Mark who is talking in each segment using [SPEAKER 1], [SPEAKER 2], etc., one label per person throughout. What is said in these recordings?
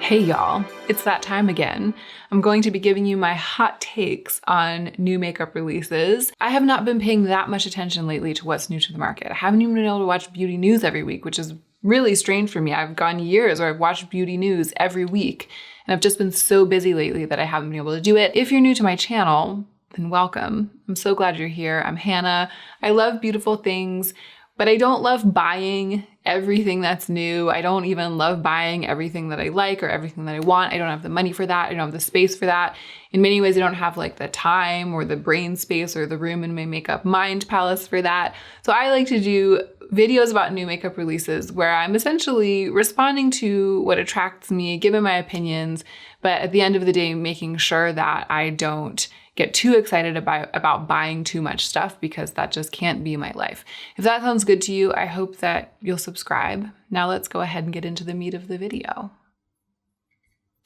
[SPEAKER 1] Hey y'all, it's that time again. I'm going to be giving you my hot takes on new makeup releases. I have not been paying that much attention lately to what's new to the market. I haven't even been able to watch beauty news every week, which is really strange for me. I've gone years where I've watched beauty news every week, and I've just been so busy lately that I haven't been able to do it. If you're new to my channel, then welcome. I'm so glad you're here. I'm Hannah. I love beautiful things, but I don't love buying everything that's new. I don't even love buying everything that I like or everything that I want. I don't have the money for that. I don't have the space for that. In many ways, I don't have like the time or the brain space or the room in my makeup mind palace for that. So I like to do videos about new makeup releases where I'm essentially responding to what attracts me, giving my opinions, but at the end of the day, making sure that I don't get too excited about buying too much stuff, because that just can't be my life. If that sounds good to you, I hope that you'll subscribe. Now let's go ahead and get into the meat of the video.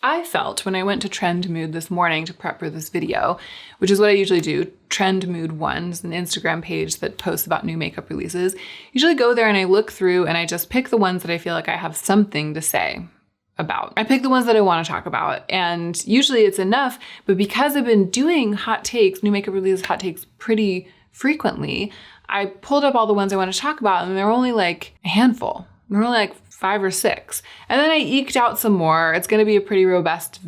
[SPEAKER 1] I felt when I went to Trend Mood this morning to prep for this video, which is what I usually do, Trend Mood 1 is an Instagram page that posts about new makeup releases. Usually go there and I look through and I just pick the ones that I feel like I have something to say about. I pick the ones that I want to talk about, and usually it's enough, but because I've been doing hot takes, new makeup releases hot takes pretty frequently, I pulled up all the ones I want to talk about, and they're only like a handful. They're only like 5 or 6. And then I eked out some more. It's going to be a pretty robust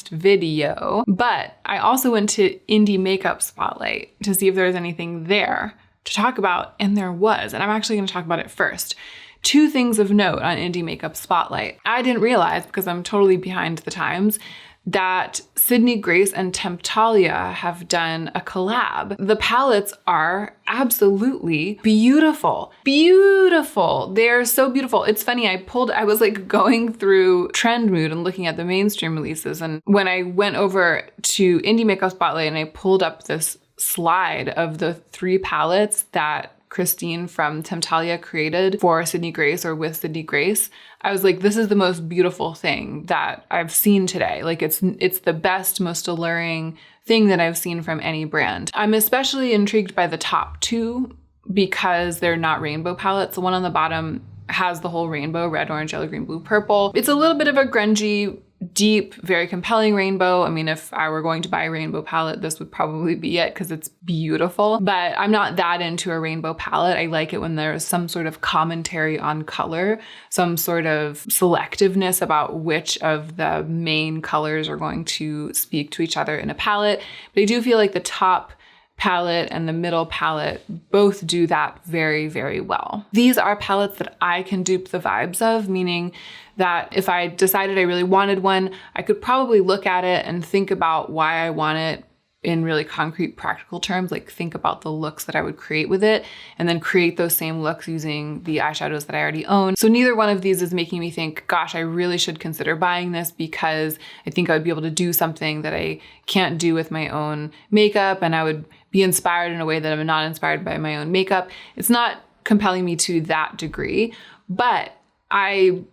[SPEAKER 1] video, but I also went to Indie Makeup Spotlight to see if there was anything there to talk about, and there was, and I'm actually going to talk about it first. 2 things of note on Indie Makeup Spotlight. I didn't realize, because I'm totally behind the times, that Sydney Grace and Temptalia have done a collab. The palettes are absolutely beautiful. Beautiful. They're so beautiful. It's funny, I was like going through Trend Mood and looking at the mainstream releases, and when I went over to Indie Makeup Spotlight and I pulled up this slide of the 3 palettes that Christine from Temptalia created for Sydney Grace or with Sydney Grace, I was like, this is the most beautiful thing that I've seen today. Like it's the best, most alluring thing that I've seen from any brand. I'm especially intrigued by the top 2 because they're not rainbow palettes. The one on the bottom has the whole rainbow, red, orange, yellow, green, blue, purple. It's a little bit of a grungy, deep, very compelling rainbow. I mean, if I were going to buy a rainbow palette, this would probably be it because it's beautiful. But I'm not that into a rainbow palette. I like it when there's some sort of commentary on color, some sort of selectiveness about which of the main colors are going to speak to each other in a palette. But I do feel like the top palette and the middle palette both do that very, very well. These are palettes that I can dupe the vibes of, meaning that if I decided I really wanted one, I could probably look at it and think about why I want it in really concrete, practical terms, like think about the looks that I would create with it, and then create those same looks using the eyeshadows that I already own. So neither one of these is making me think, gosh, I really should consider buying this because I think I would be able to do something that I can't do with my own makeup, and I would be inspired in a way that I'm not inspired by my own makeup. It's not compelling me to that degree, but I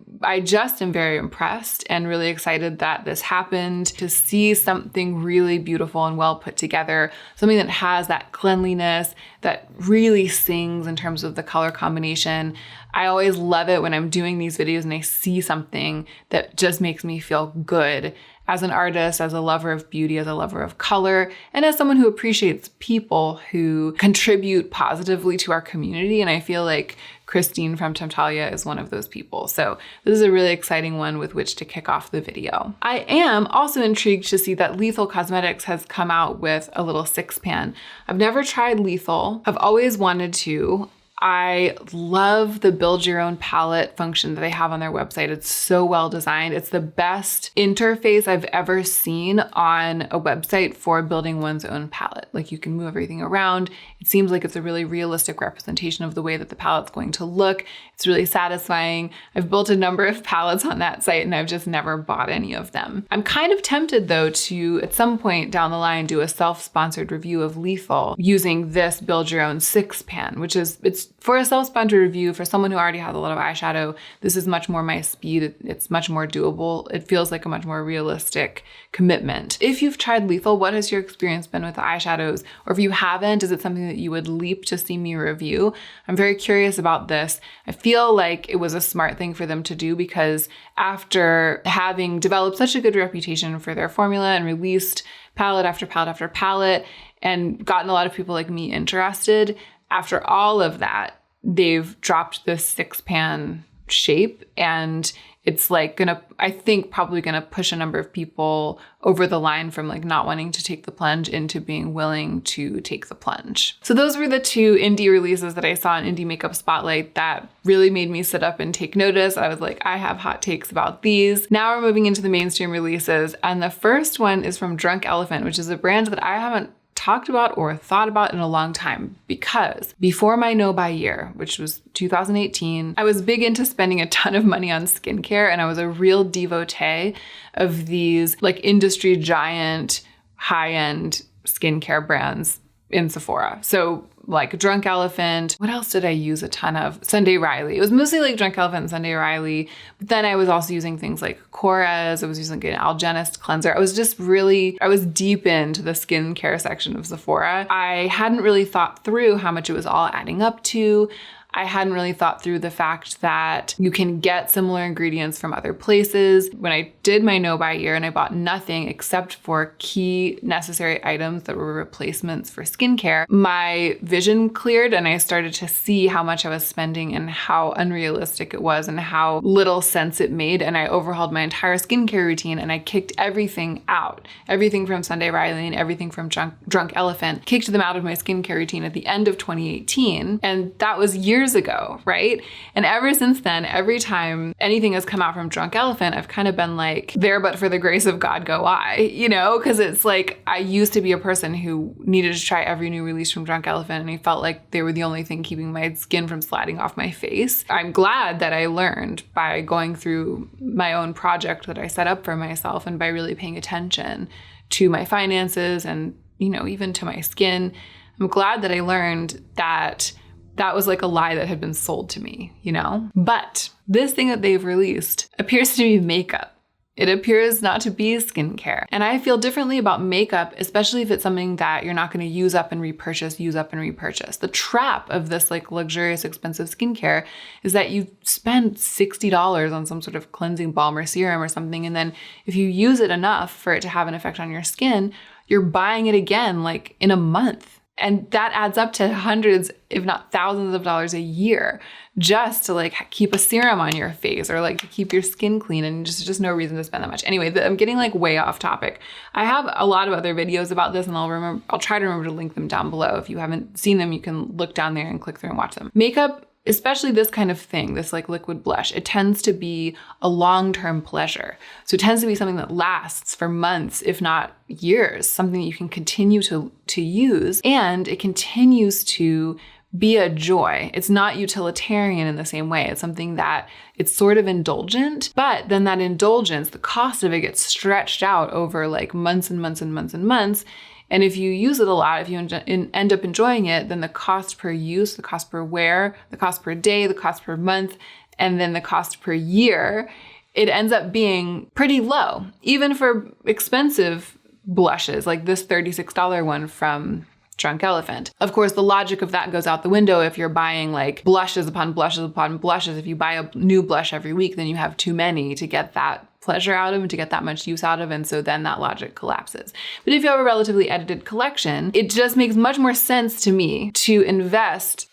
[SPEAKER 1] just am very impressed and really excited that this happened, to see something really beautiful and well put together, something that has that cleanliness, that really sings in terms of the color combination. I always love it when I'm doing these videos and I see something that just makes me feel good as an artist, as a lover of beauty, as a lover of color, and as someone who appreciates people who contribute positively to our community. And I feel like Christine from Temptalia is one of those people. So this is a really exciting one with which to kick off the video. I am also intrigued to see that Lethal Cosmetics has come out with a little 6-pan. I've never tried Lethal. I've always wanted to. I love the build your own palette function that they have on their website. It's so well designed. It's the best interface I've ever seen on a website for building one's own palette. Like you can move everything around. It seems like it's a really realistic representation of the way that the palette's going to look. It's really satisfying. I've built a number of palettes on that site and I've just never bought any of them. I'm kind of tempted though to, at some point down the line, do a self-sponsored review of Lethal using this build your own 6-pan, which is, it's for a self-sponsored review, for someone who already has a lot of eyeshadow, this is much more my speed. It's much more doable. It feels like a much more realistic commitment. If you've tried Lethal, what has your experience been with the eyeshadows? Or if you haven't, is it something that you would leap to see me review? I'm very curious about this. I feel like it was a smart thing for them to do because after having developed such a good reputation for their formula and released palette after palette after palette and gotten a lot of people like me interested, after all of that, they've dropped this 6-pan shape, and it's like I think probably gonna push a number of people over the line from like not wanting to take the plunge into being willing to take the plunge. So those were the 2 indie releases that I saw in Indie Makeup Spotlight that really made me sit up and take notice. I was like, I have hot takes about these. Now we're moving into the mainstream releases, and the first one is from Drunk Elephant, which is a brand that I haven't talked about or thought about in a long time, because before my no-buy year, which was 2018, I was big into spending a ton of money on skincare, and I was a real devotee of these like industry giant high-end skincare brands in Sephora. So like Drunk Elephant. What else did I use a ton of? Sunday Riley. It was mostly like Drunk Elephant and Sunday Riley. But then I was also using things like Korres. I was using an Algenist cleanser. I was deep into the skincare section of Sephora. I hadn't really thought through how much it was all adding up to. I hadn't really thought through the fact that you can get similar ingredients from other places. When I did my no-buy year and I bought nothing except for key necessary items that were replacements for skincare, my vision cleared and I started to see how much I was spending and how unrealistic it was and how little sense it made. And I overhauled my entire skincare routine and I kicked everything out. Everything from Sunday Riley and everything from Drunk Elephant, kicked them out of my skincare routine at the end of 2018. And that was years ago, right? And ever since then, every time anything has come out from Drunk Elephant, I've kind of been like, there but for the grace of God go I, you know? Because it's like, I used to be a person who needed to try every new release from Drunk Elephant, and I felt like they were the only thing keeping my skin from sliding off my face. I'm glad that I learned by going through my own project that I set up for myself and by really paying attention to my finances and, you know, even to my skin. I'm glad that I learned that that was like a lie that had been sold to me, you know? But this thing that they've released appears to be makeup. It appears not to be skincare. And I feel differently about makeup, especially if it's something that you're not going to use up and repurchase. The trap of this like luxurious, expensive skincare is that you spend $60 on some sort of cleansing balm or serum or something. And then if you use it enough for it to have an effect on your skin, you're buying it again like in a month. And that adds up to hundreds, if not thousands of dollars a year just to like keep a serum on your face or like to keep your skin clean, and just no reason to spend that much. Anyway, I'm getting like way off topic. I have a lot of other videos about this and I'll try to remember to link them down below. If you haven't seen them, you can look down there and click through and watch them. Makeup, especially this kind of thing, this like liquid blush, it tends to be a long-term pleasure. So it tends to be something that lasts for months, if not years, something that you can continue to use, and it continues to be a joy. It's not utilitarian in the same way. It's something that it's sort of indulgent, but then that indulgence, the cost of it gets stretched out over like months and months and months and months. And if you use it a lot, if you end up enjoying it, then the cost per use, the cost per wear, the cost per day, the cost per month, and then the cost per year, it ends up being pretty low, even for expensive blushes like this $36 one from Drunk Elephant. Of course, the logic of that goes out the window if you're buying like blushes upon blushes upon blushes. If you buy a new blush every week, then you have too many to get that pleasure out of and to get that much use out of, and so then that logic collapses. But if you have a relatively edited collection, it just makes much more sense to me to invest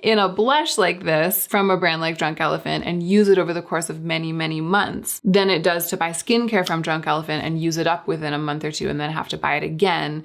[SPEAKER 1] in a blush like this from a brand like Drunk Elephant and use it over the course of many, many months than it does to buy skincare from Drunk Elephant and use it up within a month or two and then have to buy it again.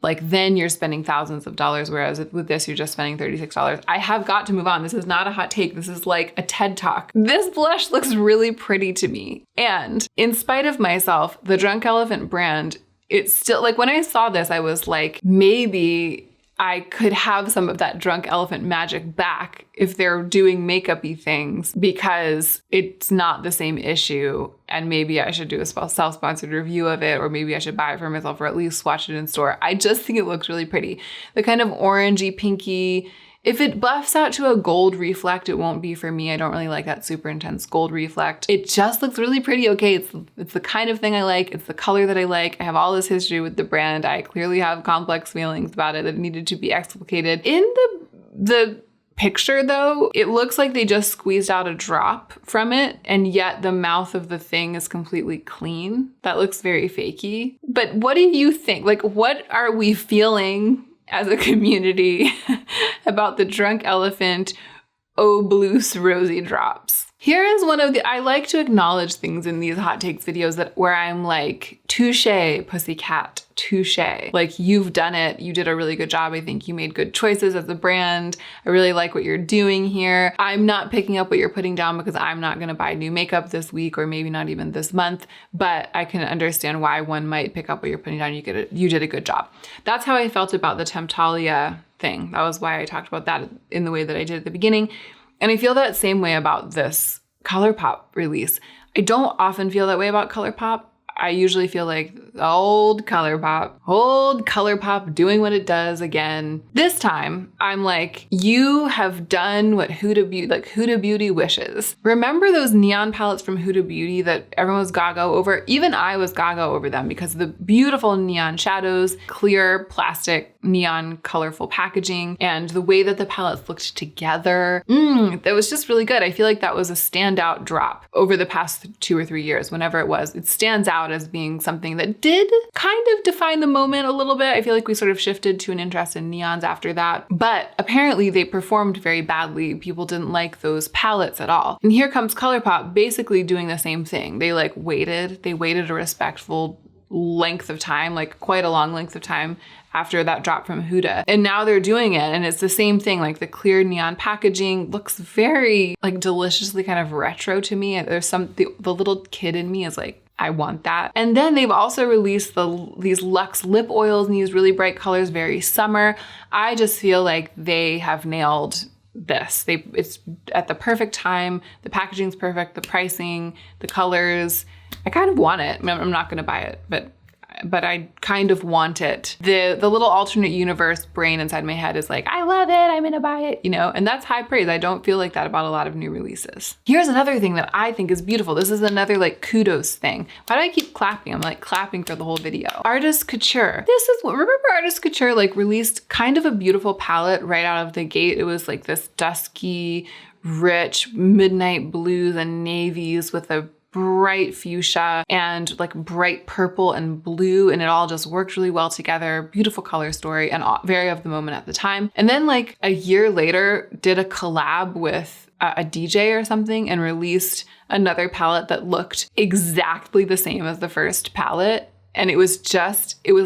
[SPEAKER 1] Like then you're spending thousands of dollars, whereas with this, you're just spending $36. I have got to move on. This is not a hot take. This is like a TED Talk. This blush looks really pretty to me. And in spite of myself, the Drunk Elephant brand, it's still like when I saw this, I was like, maybe I could have some of that Drunk Elephant magic back if they're doing makeup-y things, because it's not the same issue. And maybe I should do a self-sponsored review of it, or maybe I should buy it for myself or at least swatch it in store. I just think it looks really pretty. The kind of orangey, pinky, If it buffs out to a gold reflect, it won't be for me. I don't really like that super intense gold reflect. It just looks really pretty. Okay, it's the kind of thing I like. It's the color that I like. I have all this history with the brand. I clearly have complex feelings about it that needed to be explicated. In the picture though, it looks like they just squeezed out a drop from it, and yet the mouth of the thing is completely clean. That looks very fakey. But what do you think? Like, what are we feeling as a community about the Drunk Elephant o-bloos rosy drops? Here is one of the, I like to acknowledge things in these hot takes videos where I'm like, touche, pussycat, touche. Like, you've done it. You did a really good job. I think you made good choices as a brand. I really like what you're doing here. I'm not picking up what you're putting down because I'm not going to buy new makeup this week or maybe not even this month, but I can understand why one might pick up what you're putting down. You did a good job. That's how I felt about the Temptalia thing. That was why I talked about that in the way that I did at the beginning. And I feel that same way about this Colourpop release. I don't often feel that way about Colourpop. I usually feel like old Colourpop doing what it does again. This time, I'm like, you have done what Huda Beauty wishes. Remember those neon palettes from Huda Beauty that everyone was gaga over? Even I was gaga over them because of the beautiful neon shadows, clear plastic, neon colorful packaging, and the way that the palettes looked together. That was just really good. I feel like that was a standout drop over the past 2 or 3 years, whenever it was. It stands out as being something that did kind of define the moment a little bit. I feel like we sort of shifted to an interest in neons after that, but apparently they performed very badly. People didn't like those palettes at all. And here comes Colourpop basically doing the same thing. They waited a respectful length of time, like quite a long length of time after that drop from Huda. And now they're doing it and it's the same thing, like the clear neon packaging looks very like deliciously kind of retro to me. There's the little kid in me is like, I want that. And then they've also released these luxe lip oils in these really bright colors, very summer. I just feel like they have nailed this. It's at the perfect time. The packaging's perfect, the pricing, the colors. I kind of want it. I'm not gonna buy it, but I kind of want it. The little alternate universe brain inside my head is like, I love it, I'm gonna buy it, you know? And that's high praise. I don't feel like that about a lot of new releases. Here's another thing that I think is beautiful. This is another like kudos thing. Why do I keep clapping? I'm like clapping for the whole video. Artist Couture. Remember Artist Couture like released kind of a beautiful palette right out of the gate. It was like this dusky, rich midnight blues and navies with a bright fuchsia and like bright purple and blue, and it all just worked really well together. Beautiful color story and very of the moment at the time. And then like a year later did a collab with a DJ or something and released another palette that looked exactly the same as the first palette. And it was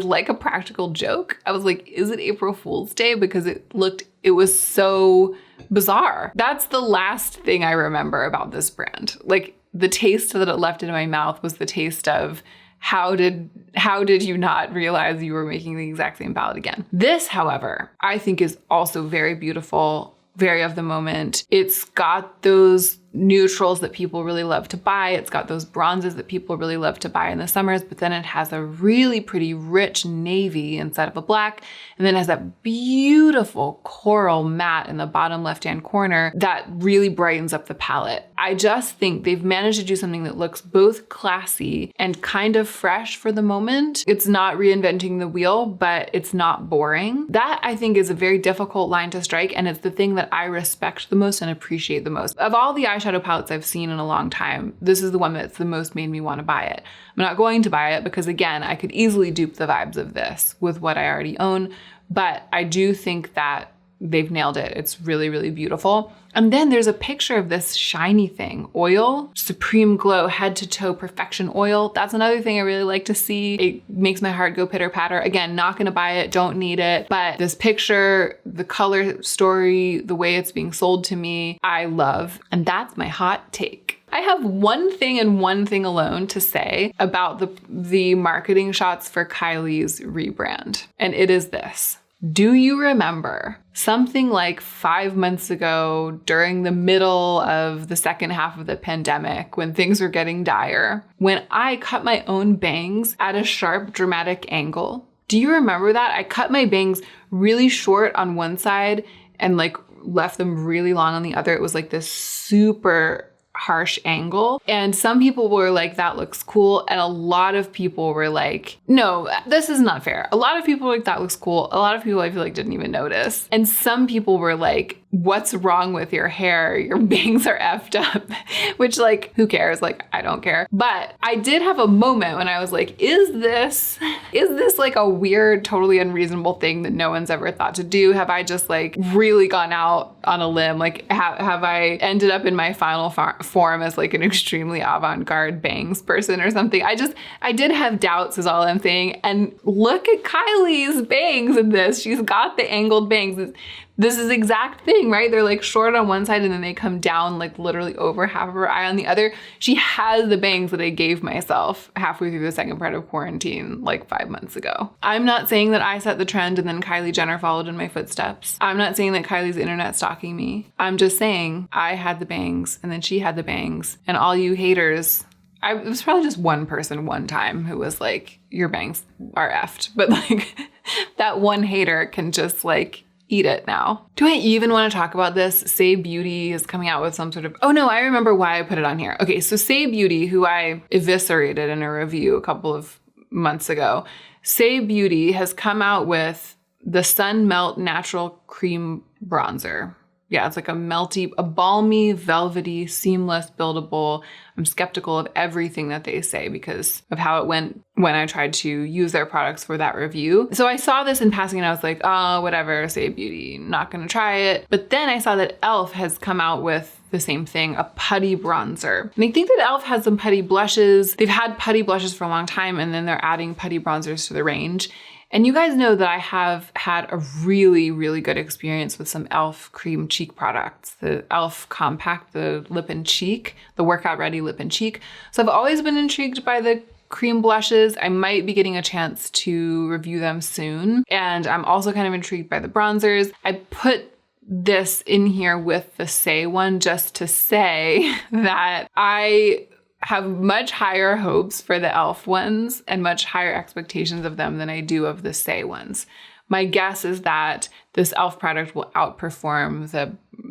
[SPEAKER 1] like a practical joke. I was like, is it April Fool's Day? Because it was so bizarre. That's the last thing I remember about this brand. Like, the taste that it left in my mouth was the taste of how did you not realize you were making the exact same palette again? This, however, I think is also very beautiful, very of the moment. It's got those neutrals that people really love to buy. It's got those bronzes that people really love to buy in the summers, but then it has a really pretty rich navy instead of a black. And then it has that beautiful coral matte in the bottom left-hand corner that really brightens up the palette. I just think they've managed to do something that looks both classy and kind of fresh for the moment. It's not reinventing the wheel, but it's not boring. That I think is a very difficult line to strike, and it's the thing that I respect the most and appreciate the most. Of all the eyeshadow palettes I've seen in a long time, this is the one that's the most made me want to buy it. I'm not going to buy it because, again, I could easily dupe the vibes of this with what I already own, but I do think that they've nailed it. It's really, really beautiful. And then there's a picture of this shiny thing, oil, Supreme Glow Head to Toe Perfection Oil. That's another thing I really like to see. It makes my heart go pitter patter. Again, not gonna buy it, don't need it, but this picture, the color story, the way it's being sold to me, I love. And that's my hot take. I have one thing and one thing alone to say about the marketing shots for Kylie's rebrand, and it is this. Do you remember something like 5 months ago during the middle of the second half of the pandemic when things were getting dire, when I cut my own bangs at a sharp, dramatic angle? Do you remember that? I cut my bangs really short on one side and like left them really long on the other, it was like this super harsh angle. And some people were like, that looks cool. And a lot of people were like, no, this is not fair. A lot of people were like, that looks cool. A lot of people I feel like didn't even notice. And some people were like, what's wrong with your hair? Your bangs are effed up, which like, who cares? Like, I don't care. But I did have a moment when I was like, is this like a weird, totally unreasonable thing that no one's ever thought to do? Have I just like really gone out on a limb? Like, have I ended up in my final form as like an extremely avant-garde bangs person or something? I did have doubts is all I'm saying. And look at Kylie's bangs in this. She's got the angled bangs. This is the exact thing, right? They're like short on one side and then they come down like literally over half of her eye on the other. She has the bangs that I gave myself halfway through the second part of quarantine like 5 months ago. I'm not saying that I set the trend and then Kylie Jenner followed in my footsteps. I'm not saying that Kylie's internet stalking me. I'm just saying I had the bangs and then she had the bangs, and all you haters, it was probably just one person one time who was like, your bangs are effed. But like that one hater can just like eat it now. Do I even want to talk about this? Say Beauty is coming out with some sort of, oh no, I remember why I put it on here. Okay, so Say Beauty, who I eviscerated in a review a couple of months ago, Say Beauty has come out with the Sun Melt Natural Cream Bronzer. Yeah, it's like a balmy, velvety, seamless, buildable. I'm skeptical of everything that they say because of how it went when I tried to use their products for that review. So I saw this in passing and I was like, oh, whatever, Say Beauty, not gonna try it. But then I saw that e.l.f. has come out with the same thing, a putty bronzer. And I think that e.l.f. has some putty blushes. They've had putty blushes for a long time and then they're adding putty bronzers to the range. And you guys know that I have had a really, really good experience with some e.l.f. cream cheek products. The e.l.f. Compact, the lip and cheek, the workout ready lip and cheek. So I've always been intrigued by the cream blushes. I might be getting a chance to review them soon. And I'm also kind of intrigued by the bronzers. I put this in here with the Say one just to say that I have much higher hopes for the e.l.f. ones and much higher expectations of them than I do of the Say ones. My guess is that this e.l.f. product will outperform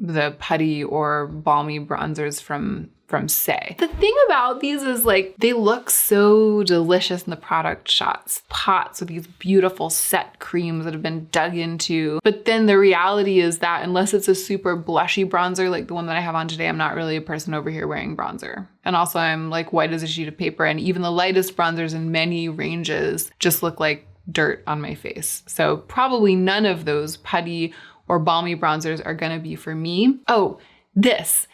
[SPEAKER 1] the putty or balmy bronzers from Say. The thing about these is like, they look so delicious in the product shots. Pots with these beautiful set creams that have been dug into. But then the reality is that unless it's a super blushy bronzer, like the one that I have on today, I'm not really a person over here wearing bronzer. And also I'm like white as a sheet of paper. And even the lightest bronzers in many ranges just look like dirt on my face. So probably none of those putty or balmy bronzers are gonna be for me. Oh, this,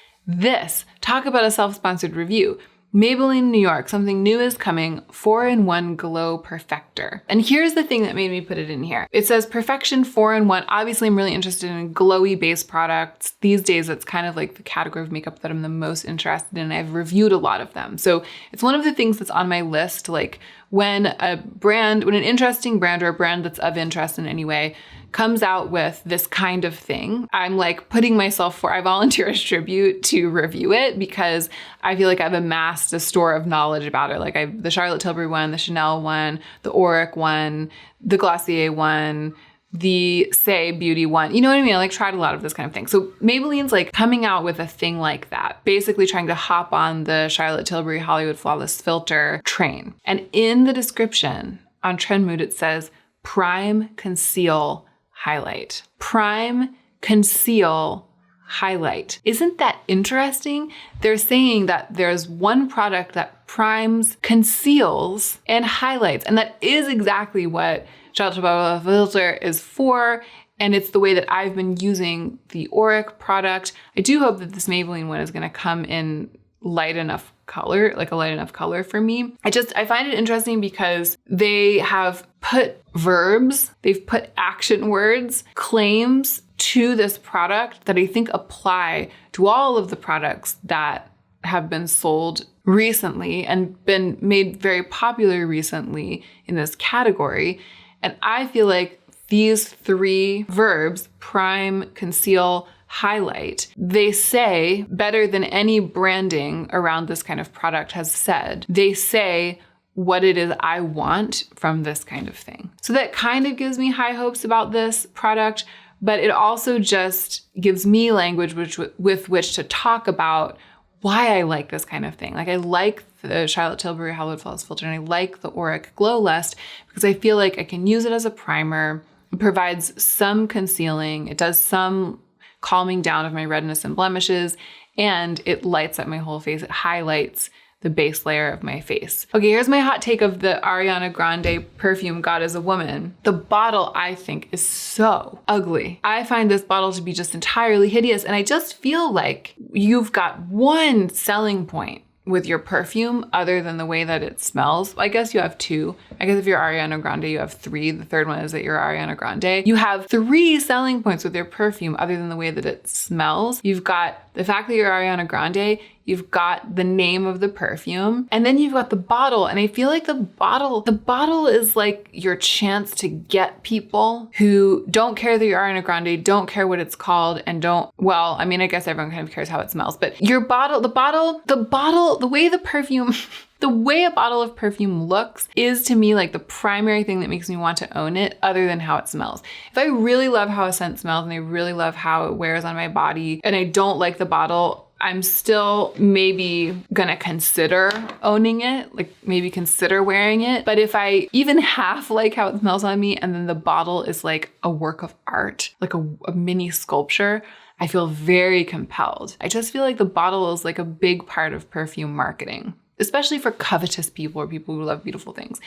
[SPEAKER 1] talk about a self-sponsored review. Maybelline New York, something new is coming, 4-in-1 Glow Perfector. And here's the thing that made me put it in here. It says Perfection 4-in-1. Obviously, I'm really interested in glowy base products. These days, it's kind of like the category of makeup that I'm the most interested in. I've reviewed a lot of them. So it's one of the things that's on my list. Like when an interesting brand or a brand that's of interest in any way comes out with this kind of thing, I'm like putting myself I volunteer as tribute to review it because I feel like I've amassed a store of knowledge about it. Like the Charlotte Tilbury one, the Chanel one, the Auric one, the Glossier one, the Say Beauty one. You know what I mean? I like tried a lot of this kind of thing. So Maybelline's like coming out with a thing like that, basically trying to hop on the Charlotte Tilbury Hollywood Flawless Filter train. And in the description on Trendmood, it says Prime, Conceal, Highlight. Prime, Conceal, Highlight. Isn't that interesting? They're saying that there's one product that primes, conceals, and highlights. And that is exactly what Charlotte Tilbury Filter is for. And it's the way that I've been using the Auric product. I do hope that this Maybelline one is gonna come in light enough color, like a light enough color for me. I find it interesting because they have put verbs, they've put action words, claims to this product that I think apply to all of the products that have been sold recently and been made very popular recently in this category. And I feel like these three verbs, prime, conceal, highlight, they say better than any branding around this kind of product has said. They say what it is I want from this kind of thing. So that kind of gives me high hopes about this product. but it also just gives me language with which to talk about why I like this kind of thing. Like I like the Charlotte Tilbury Hallowed Flawless Filter and I like the Auric Glow Lust because I feel like I can use it as a primer. It provides some concealing. It does some calming down of my redness and blemishes, and it lights up my whole face. It highlights the base layer of my face. Okay, here's my hot take of the Ariana Grande perfume God is a Woman. The bottle, I think, is so ugly. I find this bottle to be just entirely hideous, and I just feel like you've got one selling point with your perfume other than the way that it smells. I guess you have two. I guess if you're Ariana Grande, you have three. The third one is that you're Ariana Grande. You have three selling points with your perfume other than the way that it smells. You've got the fact that you're Ariana Grande, you've got the name of the perfume, and then you've got the bottle. And I feel like the bottle is like your chance to get people who don't care that you're Ariana Grande, don't care what it's called, and well, I mean, I guess everyone kind of cares how it smells, but your bottle, the way the perfume, the way a bottle of perfume looks is to me like the primary thing that makes me want to own it other than how it smells. If I really love how a scent smells and I really love how it wears on my body and I don't like the bottle, I'm still maybe gonna consider owning it, like maybe consider wearing it. But if I even half like how it smells on me and then the bottle is like a work of art, like a mini sculpture, I feel very compelled. I just feel like the bottle is like a big part of perfume marketing, especially for covetous people or people who love beautiful things.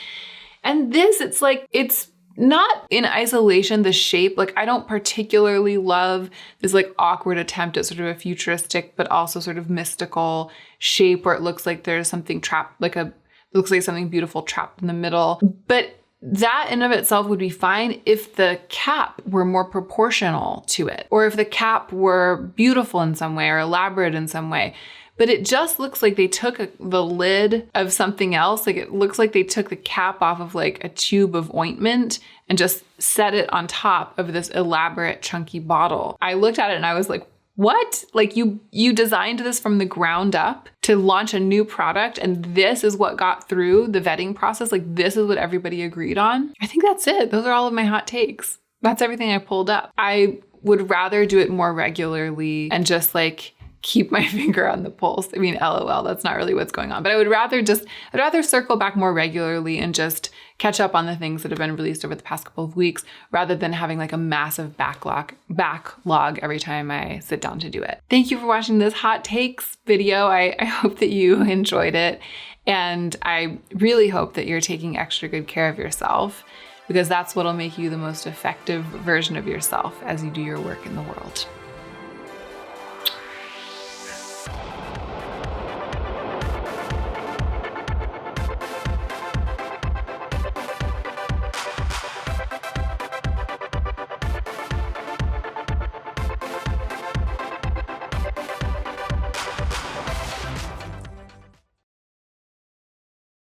[SPEAKER 1] And this, it's like, it's not in isolation, the shape. Like I don't particularly love this like awkward attempt at sort of a futuristic, but also sort of mystical shape where it looks like there's something trapped, looks like something beautiful trapped in the middle. But that in of itself would be fine if the cap were more proportional to it, or if the cap were beautiful in some way or elaborate in some way. But it just looks like they took the lid of something else. Like it looks like they took the cap off of like a tube of ointment and just set it on top of this elaborate chunky bottle. I looked at it and I was like, what? Like you designed this from the ground up to launch a new product and this is what got through the vetting process? Like this is what everybody agreed on? I think that's it. Those are all of my hot takes. That's everything I pulled up. I would rather do it more regularly and just like keep my finger on the pulse. I mean, LOL, that's not really what's going on. But I'd rather circle back more regularly and just catch up on the things that have been released over the past couple of weeks rather than having like a massive backlog every time I sit down to do it. Thank you for watching this hot takes video. I hope that you enjoyed it. And I really hope that you're taking extra good care of yourself because that's what'll make you the most effective version of yourself as you do your work in the world.